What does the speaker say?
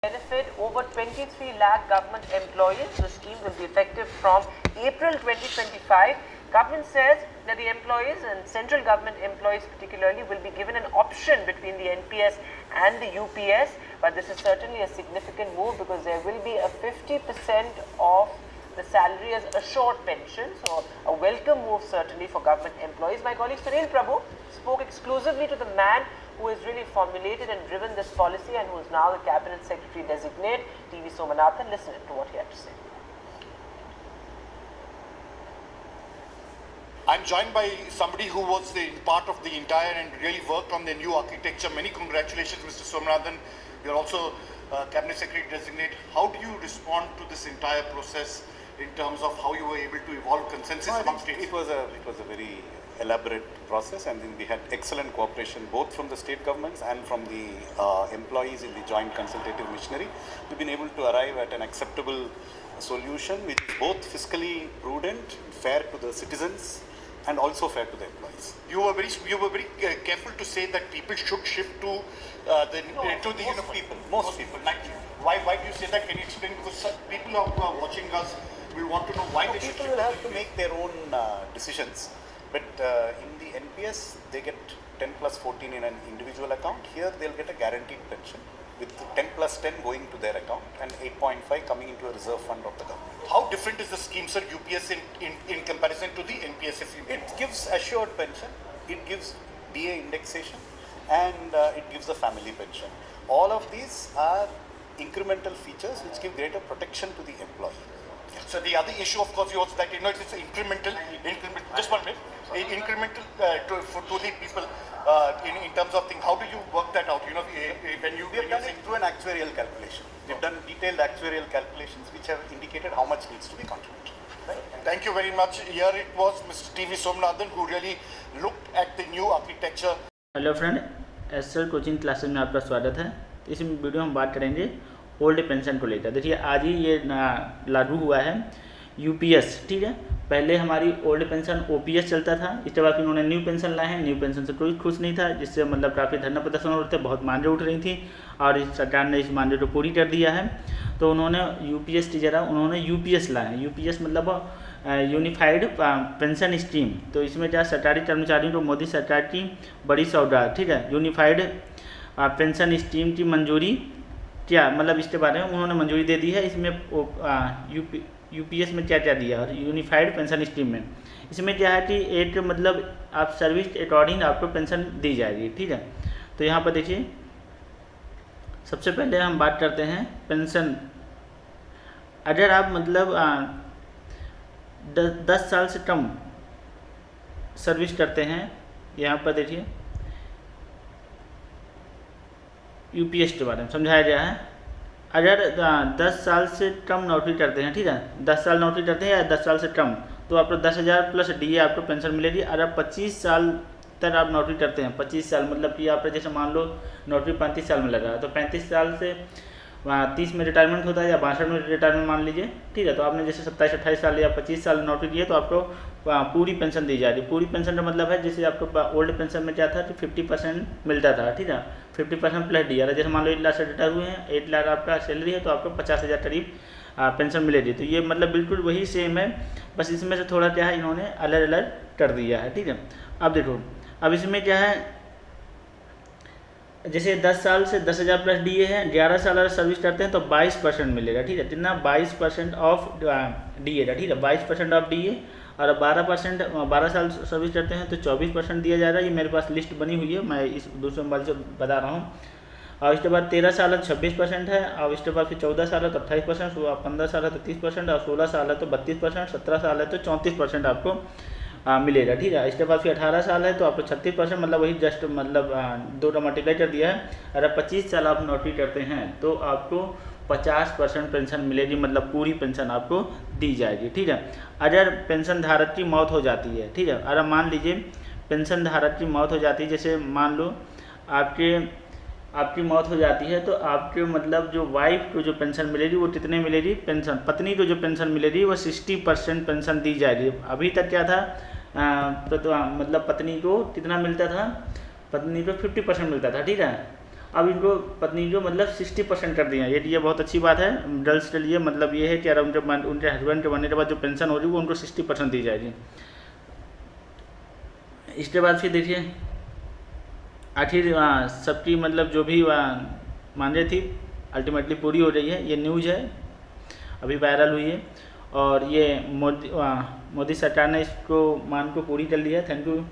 benefit over 23 lakh government employees. The scheme will be effective from April 2025. Government says that the employees and central government employees particularly will be given an option between the NPS and the UPS, but this is certainly a significant move because there will be a 50% of the salary as assured pension, so a welcome move certainly for government employees. My colleague Sunil Prabhu spoke exclusively to the man who has really formulated and driven this policy and who is now the Cabinet Secretary Designate, TV Somanathan. Listen to what he had to say. I'm joined by somebody who was part of the entire and really worked on the new architecture. Many congratulations, Mr. Somanathan. You're also Cabinet Secretary Designate. How do you respond to this entire process in terms of how you were able to evolve consensus among states? It was a very elaborate process, and then we had excellent cooperation both from the state governments and from the employees in the joint consultative machinery. We've been able to arrive at an acceptable solution which is both fiscally prudent, fair to the citizens, and also fair to the employees. You were very careful to say that people should shift to most people. Like, why do you say that? Can you explain? Because people who are watching us will want to know why they should. People will have to make their own decisions. But in the NPS, they get 10 plus 14 in an individual account. Here, they'll get a guaranteed pension with 10 plus 10 going to their account and 8.5 coming into a reserve fund of the government. How different is the scheme, sir, UPS in comparison to the NPS? It gives assured pension, it gives DA indexation, and it gives a family pension. All of these are incremental features which give greater protection to the employee. So the other issue, of course, was that it's incremental. Just 1 minute. Incremental to the people in terms of things. How do you work that out? When you we have done it through an actuarial calculation. We've done detailed actuarial calculations which have indicated how much needs to be contributed. Right. Thank you very much. Here it was Mr. TV Somanathan who really looked at the new architecture. Hello friend, SL coaching classes में आपका स्वागत है। इस video में हम बात करेंगे old pension को लेकर। देखिए आज ही ये लागू हुआ है यूपीएस, ठीक है। पहले हमारी ओल्ड पेंशन ओपीएस चलता था, इसके बाद उन्होंने न्यू पेंशन लाए हैं। न्यू पेंशन से कोई खुश नहीं था, जिससे मतलब काफ़ी धरना प्रदर्शन हो रहे थे, बहुत मांगे उठ रही थी और इस सरकार ने इस मांगे को पूरी कर दिया है। तो उन्होंने यूपीएस की जगह उन्होंने यूपीएस लाए हैं। यूपीएस मतलब यूनिफाइड पेंशन स्कीम। तो इसमें क्या सरकारी कर्मचारियों को मोदी सरकार की बड़ी सौगात, ठीक है। यूनिफाइड पेंशन स्कीम की मंजूरी क्या मतलब इसके बारे में उन्होंने मंजूरी दे दी है। इसमें यूपीएस में क्या क्या दिया और यूनिफाइड पेंशन स्कीम में इसमें क्या है कि एक मतलब आप सर्विस के अकॉर्डिंग आपको पेंशन दी जाएगी, ठीक है। तो यहाँ पर देखिए सबसे पहले हम बात करते हैं पेंशन। अगर आप मतलब 10 साल से कम सर्विस करते हैं, यहाँ पर देखिए यूपीएस के बारे में समझाया गया है। अगर 10 साल से कम नौकरी करते हैं, ठीक है, 10 साल नौकरी करते हैं या 10 साल से कम, तो आपको 10,000 प्लस डीए आपको पेंशन मिलेगी। अगर 25 साल तक आप नौकरी करते हैं, 25 साल मतलब कि आप जैसे मान लो नौकरी 35 साल में लगा है, तो 35 साल से 30 में रिटायरमेंट होता है या 62 में रिटायरमेंट मान लीजिए, ठीक है। तो आपने जैसे 27-28 साल या 25 साल नौकरी की है तो आपको पूरी पेंशन दी जा रही है। पूरी पेंशन का मतलब है जैसे आपको ओल्ड पेंशन में क्या था कि 50% मिलता था, ठीक है, 50% प्लस डी। जैसे मान लो 1 लाख से रिटायर हुए हैं, 1 लाख आपका सैलरी है तो आपको 50,000 करीब पेंशन मिलेगी। तो ये मतलब बिल्कुल वही सेम है, बस इसमें से थोड़ा क्या है इन्होंने अलग अलग कर दिया है, ठीक है। अब देखो अब इसमें क्या है, जैसे 10 साल से 10,000 प्लस डीए है, 11 साल अगर सर्विस करते हैं तो 22% मिलेगा, ठीक है। कितना 22% ऑफ डीए का, ठीक है, 22% ऑफ डीए। और 12 साल सर्विस करते हैं तो 24% दिया जा रहा है। ये मेरे पास लिस्ट बनी हुई है, मैं इस दूसरे मोबाइल से बता रहा हूँ। और इसके बाद 13 साल है तो 26% है, और इसके बाद फिर 14 साल है तो 28%, 15 साल है तो 30%, और 16 साल है तो 32%, 17 साल है तो 34% आपको मिलेगा, ठीक है। इसके बाद फिर 18 साल है तो आपको 36%, मतलब वही जस्ट मतलब 2 का मल्टीप्लाई कर दिया है। अगर 25 साल आप नौकरी करते हैं तो आपको 50% पेंशन मिलेगी, मतलब पूरी पेंशन आपको दी जाएगी, ठीक है। अगर पेंशन धारक की मौत हो जाती है, ठीक है, अगर मान लीजिए पेंशन धारक की मौत हो जाती है, जैसे मान लो आपकी मौत हो जाती है तो आपके मतलब जो वाइफ को जो पेंशन मिलेगी वो कितने मिलेगी पेंशन, पत्नी को जो पेंशन मिलेगी वो 60% पेंशन दी जाएगी। अभी तक क्या था तो मतलब पत्नी को कितना मिलता था, पत्नी को 50% मिलता था, ठीक है। अब इनको पत्नी जो मतलब 60% कर दिया, ये बहुत अच्छी बात है गर्ल्स के लिए। मतलब ये है कि अगर उनके हस्बैंड के मरने के बाद जो पेंशन हो रही है वो उनको 60% दी जाएगी। इसके बाद फिर देखिए आखिर सबकी मतलब जो भी मांगे थी अल्टीमेटली पूरी हो रही है। ये न्यूज़ है, अभी वायरल हुई है और ये मोदी सरकार ने इसको मांग को पूरी कर लिया है। Thank you